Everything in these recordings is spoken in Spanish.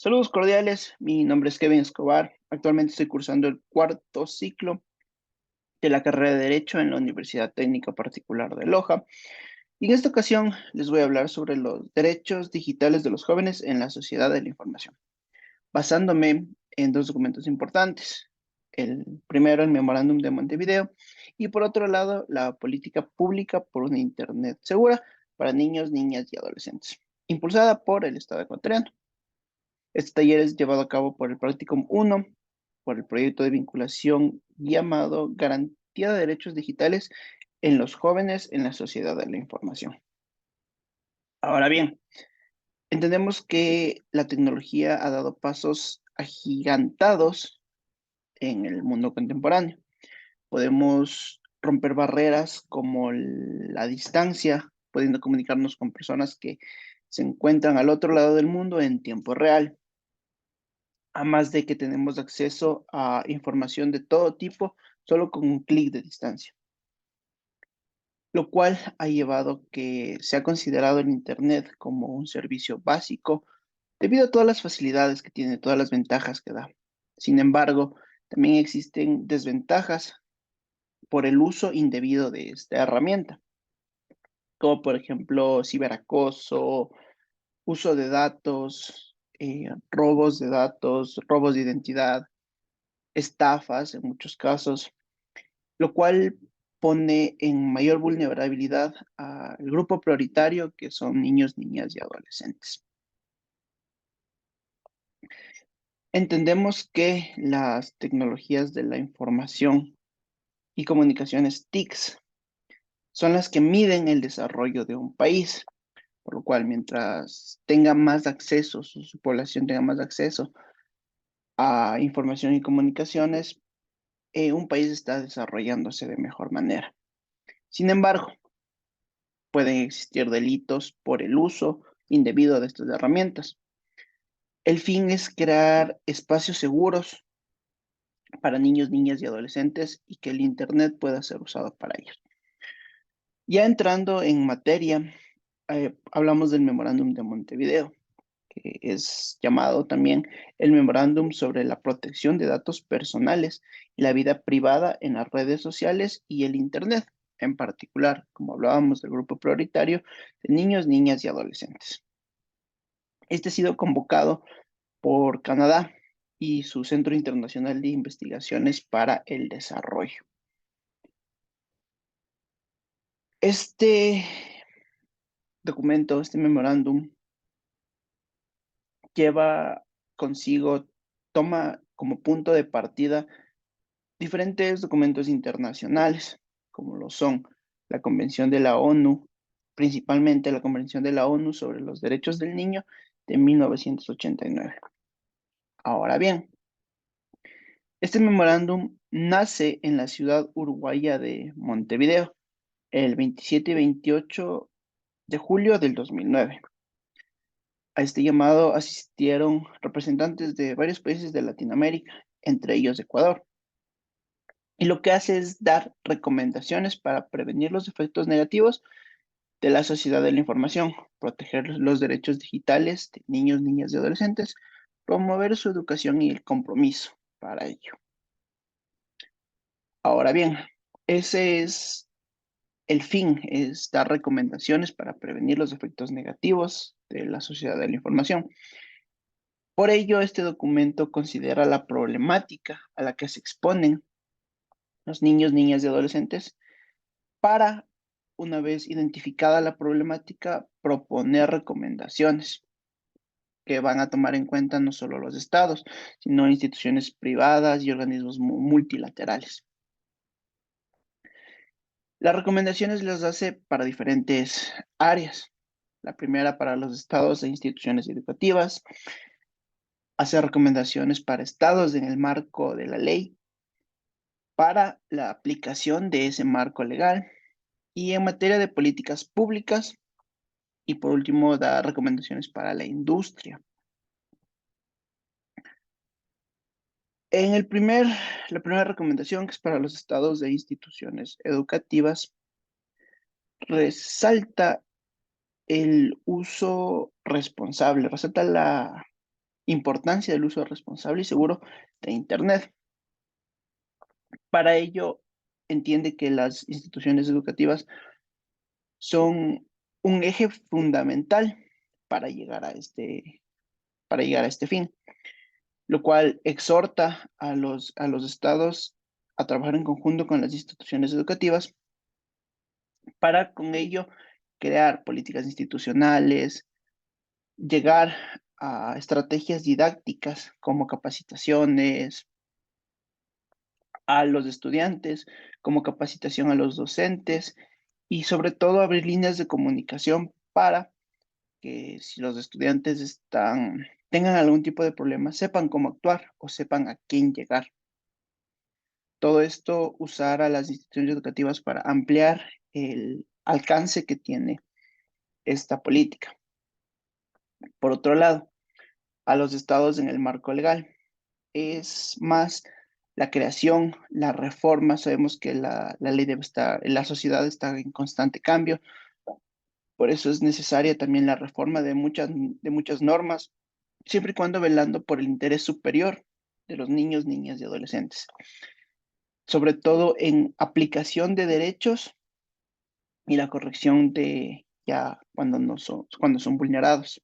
Saludos cordiales, mi nombre es Kevin Escobar. Actualmente estoy cursando el cuarto ciclo de la carrera de Derecho en la Universidad Técnica Particular de Loja. Y en esta ocasión les voy a hablar sobre los derechos digitales de los jóvenes en la sociedad de la información, basándome en dos documentos importantes. El primero, el Memorándum de Montevideo, y por otro lado, la Política Pública por una Internet Segura para niños, niñas y adolescentes, impulsada por el Estado ecuatoriano. Este taller es llevado a cabo por el Practicum 1, por el proyecto de vinculación llamado Garantía de Derechos Digitales en los Jóvenes en la Sociedad de la Información. Ahora bien, entendemos que la tecnología ha dado pasos agigantados en el mundo contemporáneo. Podemos romper barreras como la distancia, pudiendo comunicarnos con personas que se encuentran al otro lado del mundo en tiempo real. A más de que tenemos acceso a información de todo tipo solo con un clic de distancia, lo cual ha llevado que se ha considerado el Internet como un servicio básico debido a todas las facilidades que tiene, todas las ventajas que da. Sin embargo, también existen desventajas por el uso indebido de esta herramienta, como por ejemplo ciberacoso, uso de datos, robos de datos, robos de identidad, estafas en muchos casos, lo cual pone en mayor vulnerabilidad al grupo prioritario que son niños, niñas y adolescentes. Entendemos que las tecnologías de la información y comunicaciones TICs son las que miden el desarrollo de un país, por lo cual mientras tenga más acceso, su población tenga más acceso a información y comunicaciones, un país está desarrollándose de mejor manera. Sin embargo, pueden existir delitos por el uso indebido de estas herramientas. El fin es crear espacios seguros para niños, niñas y adolescentes y que el Internet pueda ser usado para ellos. Ya entrando en materia, hablamos del Memorándum de Montevideo, que es llamado también el Memorándum sobre la protección de datos personales y la vida privada en las redes sociales y el Internet, en particular, como hablábamos del grupo prioritario de niños, niñas y adolescentes. Este ha sido convocado por Canadá y su Centro Internacional de Investigaciones para el Desarrollo. Este documento, este memorándum, lleva consigo, toma como punto de partida diferentes documentos internacionales, como lo son la Convención de la ONU, principalmente la Convención de la ONU sobre los Derechos del Niño de 1989. Ahora bien, este memorándum nace en la ciudad uruguaya de Montevideo el 27 y 28 de julio del 2009. A este llamado asistieron representantes de varios países de Latinoamérica, entre ellos Ecuador. Y lo que hace es dar recomendaciones para prevenir los efectos negativos de la sociedad de la información, proteger los derechos digitales de niños, niñas y adolescentes, promover su educación y el compromiso para ello. Ahora bien, ese es el fin, es dar recomendaciones para prevenir los efectos negativos de la sociedad de la información. Por ello, este documento considera la problemática a la que se exponen los niños, niñas y adolescentes para, una vez identificada la problemática, proponer recomendaciones que van a tomar en cuenta no solo los estados, sino instituciones privadas y organismos multilaterales. Las recomendaciones las hace para diferentes áreas. La primera para los estados e instituciones educativas, hace recomendaciones para estados en el marco de la ley, para la aplicación de ese marco legal y en materia de políticas públicas y por último da recomendaciones para la industria. La primera recomendación, que es para los estados e instituciones educativas, resalta el uso responsable, resalta la importancia del uso responsable y seguro de Internet. Para ello, entiende que las instituciones educativas son un eje fundamental para llegar a este fin, lo cual exhorta a los estados a trabajar en conjunto con las instituciones educativas para con ello crear políticas institucionales, llegar a estrategias didácticas como capacitaciones a los estudiantes, como capacitación a los docentes y sobre todo abrir líneas de comunicación para que si los estudiantes tengan algún tipo de problema, sepan cómo actuar o sepan a quién llegar. Todo esto usar a las instituciones educativas para ampliar el alcance que tiene esta política. Por otro lado, a los estados en el marco legal. Es más la creación, la reforma. Sabemos que la ley debe estar, la sociedad está en constante cambio. Por eso es necesaria también la reforma de muchas normas, siempre y cuando velando por el interés superior de los niños, niñas y adolescentes. Sobre todo en aplicación de derechos y la corrección de ya cuando no son, cuando son vulnerados.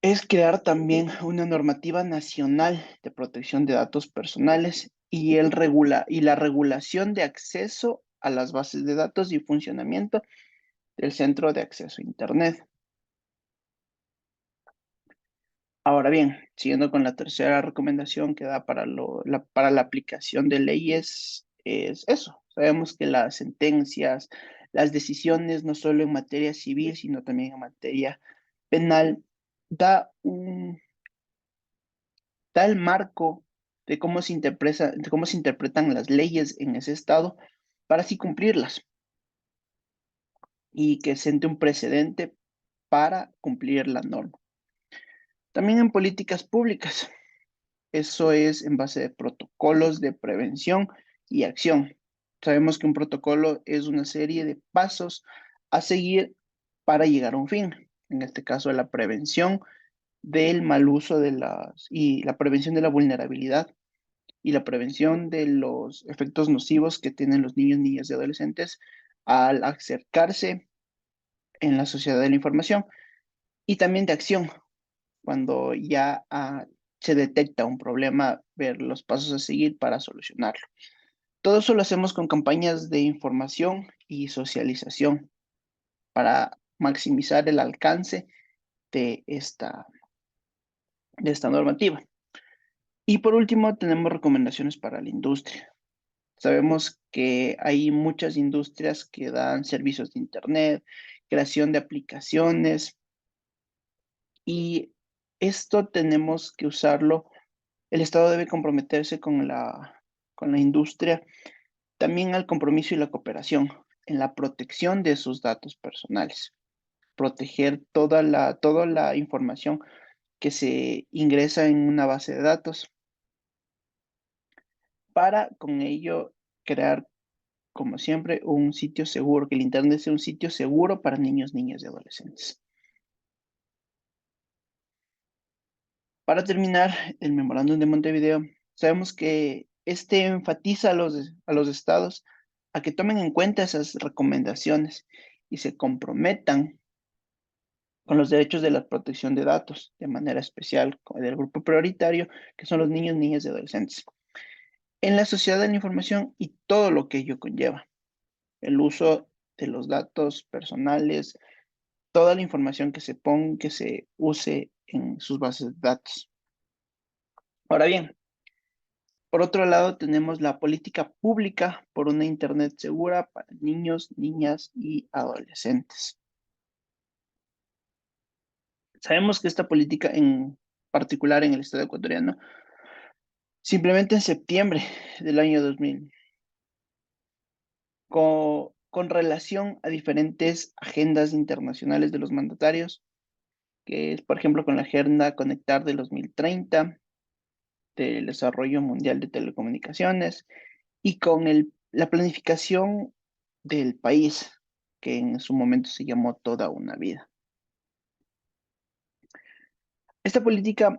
Es crear también una normativa nacional de protección de datos personales y la regulación de acceso a las bases de datos y funcionamiento del Centro de Acceso a Internet. Ahora bien, siguiendo con la tercera recomendación que da para la aplicación de leyes, es eso. Sabemos que las sentencias, las decisiones, no solo en materia civil, sino también en materia penal, da un tal marco de cómo se interpretan las leyes en ese estado para así cumplirlas y que siente un precedente para cumplir la norma. También en políticas públicas, eso es en base de protocolos de prevención y acción. Sabemos que un protocolo es una serie de pasos a seguir para llegar a un fin. En este caso, la prevención del mal uso y la prevención de la vulnerabilidad y la prevención de los efectos nocivos que tienen los niños, niñas y adolescentes al acercarse en la sociedad de la información y también de acción, cuando ya se detecta un problema, ver los pasos a seguir para solucionarlo. Todo eso lo hacemos con campañas de información y socialización para maximizar el alcance de de esta normativa. Y por último, tenemos recomendaciones para la industria. Sabemos que hay muchas industrias que dan servicios de Internet, creación de aplicaciones y esto tenemos que usarlo. El Estado debe comprometerse con la industria, también al compromiso y la cooperación en la protección de sus datos personales, proteger toda la información que se ingresa en una base de datos para con ello crear como siempre, un sitio seguro, que el Internet sea un sitio seguro para niños, niñas y adolescentes. Para terminar, el memorándum de Montevideo, sabemos que este enfatiza a los estados a que tomen en cuenta esas recomendaciones y se comprometan con los derechos de la protección de datos, de manera especial con el grupo prioritario, que son los niños, niñas y adolescentes, en la sociedad de la información y todo lo que ello conlleva. El uso de los datos personales, toda la información que se use en sus bases de datos. Ahora bien, por otro lado, tenemos la política pública por una Internet segura para niños, niñas y adolescentes. Sabemos que esta política en particular en el Estado ecuatoriano, simplemente en septiembre del año 2000, con relación a diferentes agendas internacionales de los mandatarios, que es, por ejemplo, con la Agenda Conectar del 2030, del Desarrollo Mundial de Telecomunicaciones y con la planificación del país, que en su momento se llamó Toda una Vida. Esta política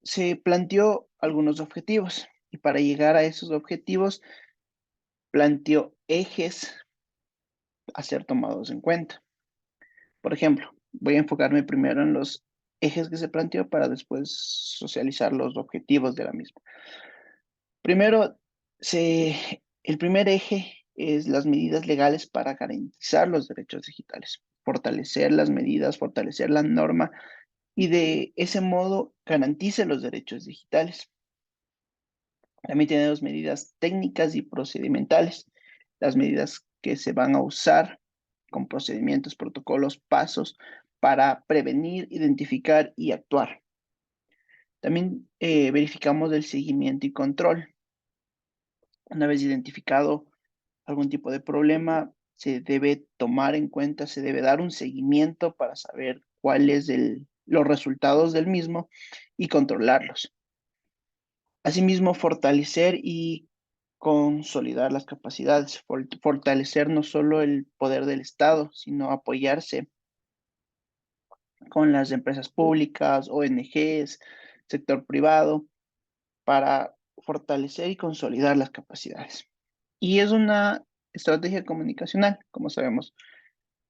se planteó algunos objetivos y para llegar a esos objetivos planteó ejes a ser tomados en cuenta. Por ejemplo, voy a enfocarme primero en los ejes que se planteó para después socializar los objetivos de la misma. Primero, el primer eje es las medidas legales para garantizar los derechos digitales, fortalecer las medidas, fortalecer la norma y de ese modo garantice los derechos digitales. También tiene dos medidas técnicas y procedimentales. Las medidas que se van a usar con procedimientos, protocolos, pasos para prevenir, identificar y actuar. También verificamos el seguimiento y control. Una vez identificado algún tipo de problema, se debe tomar en cuenta, se debe dar un seguimiento para saber cuáles los resultados del mismo y controlarlos. Asimismo, fortalecer y consolidar las capacidades, fortalecer no solo el poder del Estado, sino apoyarse con las empresas públicas, ONGs, sector privado, para fortalecer y consolidar las capacidades. Y es una estrategia comunicacional, como sabemos,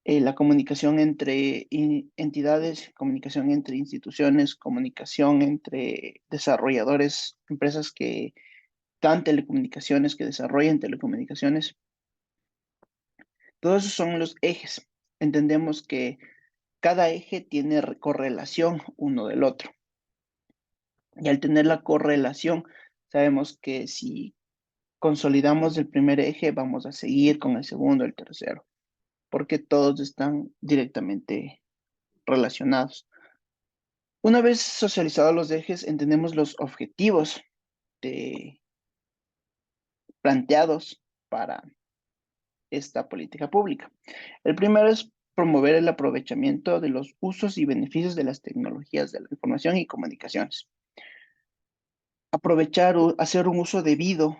la comunicación entre entidades, comunicación entre instituciones, comunicación entre desarrolladores, empresas que dan telecomunicaciones, que desarrollan telecomunicaciones. Todos esos son los ejes. Entendemos que cada eje tiene correlación uno del otro. Y al tener la correlación, sabemos que si consolidamos el primer eje, vamos a seguir con el segundo, el tercero, porque todos están directamente relacionados. Una vez socializados los ejes, entendemos los objetivos de, planteados para esta política pública. El primero es promover el aprovechamiento de los usos y beneficios de las tecnologías de la información y comunicaciones. Aprovechar o hacer un uso debido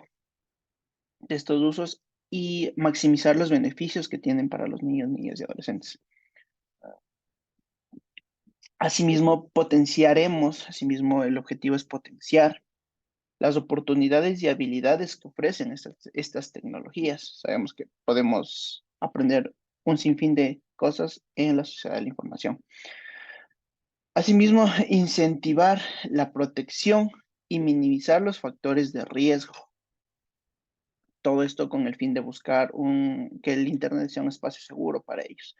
de estos usos y maximizar los beneficios que tienen para los niños, niñas y adolescentes. Asimismo, el objetivo es potenciar las oportunidades y habilidades que ofrecen estas tecnologías. Sabemos que podemos aprender un sinfín de cosas en la sociedad de la información. Asimismo, incentivar la protección y minimizar los factores de riesgo. Todo esto con el fin de buscar que el Internet sea un espacio seguro para ellos.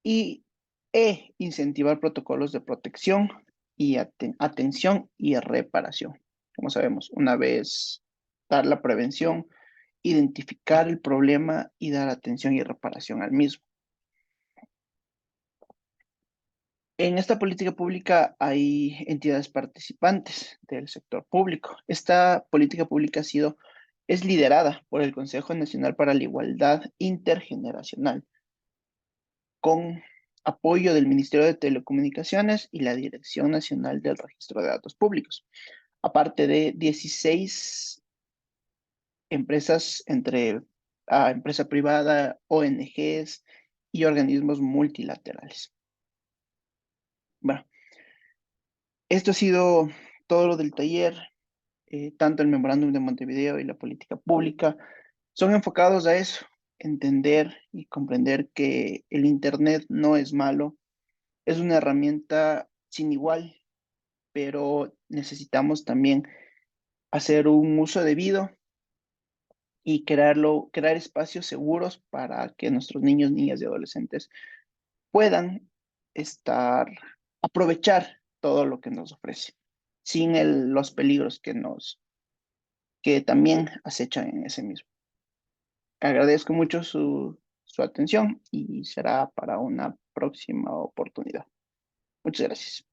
Y incentivar protocolos de protección y atención y reparación. Como sabemos, una vez dar la prevención, identificar el problema y dar atención y reparación al mismo. En esta política pública hay entidades participantes del sector público. Esta política pública es liderada por el Consejo Nacional para la Igualdad Intergeneracional, con apoyo del Ministerio de Telecomunicaciones y la Dirección Nacional del Registro de Datos Públicos, aparte de 16 empresas entre empresa privada, ONGs y organismos multilaterales. Bueno, esto ha sido todo lo del taller. Tanto el Memorándum de Montevideo y la política pública son enfocados a eso, entender y comprender que el Internet no es malo, es una herramienta sin igual, pero necesitamos también hacer un uso debido y crear espacios seguros para que nuestros niños, niñas y adolescentes puedan aprovechar todo lo que nos ofrece, sin los peligros que también acechan en ese mismo. Agradezco mucho su atención y será para una próxima oportunidad. Muchas gracias.